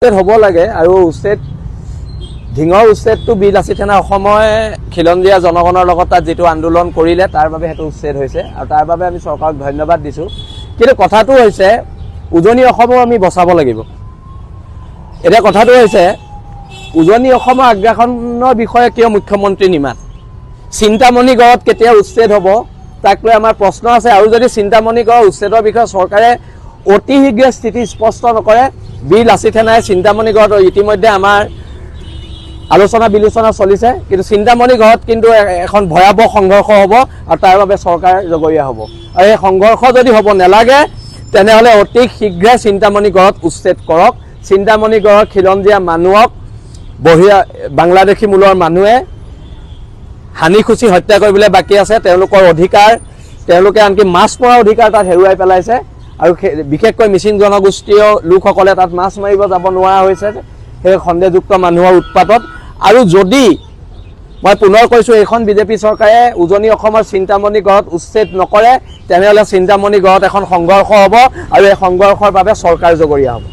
হ'ব লাগে আৰু উচ্ছেদ ঢিঙৰ উচ্ছেদটো বীৰ লাচিত সেনা অসমে খিলঞ্জীয়া জনগণৰ লগত তাত যিটো আন্দোলন কৰিলে তাৰ বাবে সেইটো উচ্ছেদ হৈছে আৰু তাৰ বাবে আমি চৰকাৰক ধন্যবাদ দিছোঁ। কিন্তু কথাটো হৈছে উজনি অসমক আমি বচাব লাগিব। এতিয়া কথাটো হৈছে উজনি অসমৰ আগ্ৰাসনৰ বিষয়ে কিয় মুখ্যমন্ত্ৰী নিমাত? চিন্তামণি গড়ত কেতিয়া উচ্ছেদ হ'ব তাক লৈ আমাৰ প্ৰশ্ন আছে। আৰু যদি চিন্তামণি গড়ৰ উচ্ছেদৰ বিষয়ে চৰকাৰে অতি শীঘ্ৰে স্থিতি স্পষ্ট নকৰে, বীৰ লাচিত সেনাই চিন্তামণি গড়ত ইতিমধ্যে আমাৰ আলোচনা বিলোচনা চলিছে, কিন্তু চিন্তামণি গড়ত কিন্তু এখন ভয়াৱহ সংঘৰ্ষ হ'ব আৰু তাৰ বাবে চৰকাৰ জগৰীয়া হ'ব। আৰু এই সংঘৰ্ষ যদি হ'ব নালাগে তেনেহ'লে অতি শীঘ্ৰে চিন্তামণি গড়ত উচ্ছেদ কৰক। চিন্তামণি গড়ৰ খিলঞ্জীয়া মানুহক বাংলাদেশী মূলৰ মানুহে হানি খুচি হত্যা কৰিবলৈ বাকী আছে। তেওঁলোকৰ অধিকাৰ, তেওঁলোকে আনকি মাছ মৰাৰ অধিকাৰ তাত হেৰুৱাই পেলাইছে আৰু বিশেষকৈ মিচিং জনগোষ্ঠীয় লোকসকলে তাত মাছ মাৰিব যাব নোৱাৰা হৈছে সেই সন্দেহযুক্ত মানুহৰ উৎপাতত। আৰু যদি মই পুনৰ কৈছোঁ এইখন বিজেপি চৰকাৰে উজনি অসমৰ চিন্তামণি গড়ত উচ্ছেদ নকৰে তেনেহ'লে চিন্তামণি গড়ত এখন সংঘৰ্ষ হ'ব আৰু এই সংঘৰ্ষৰ বাবে চৰকাৰ জগৰীয়া হ'ব।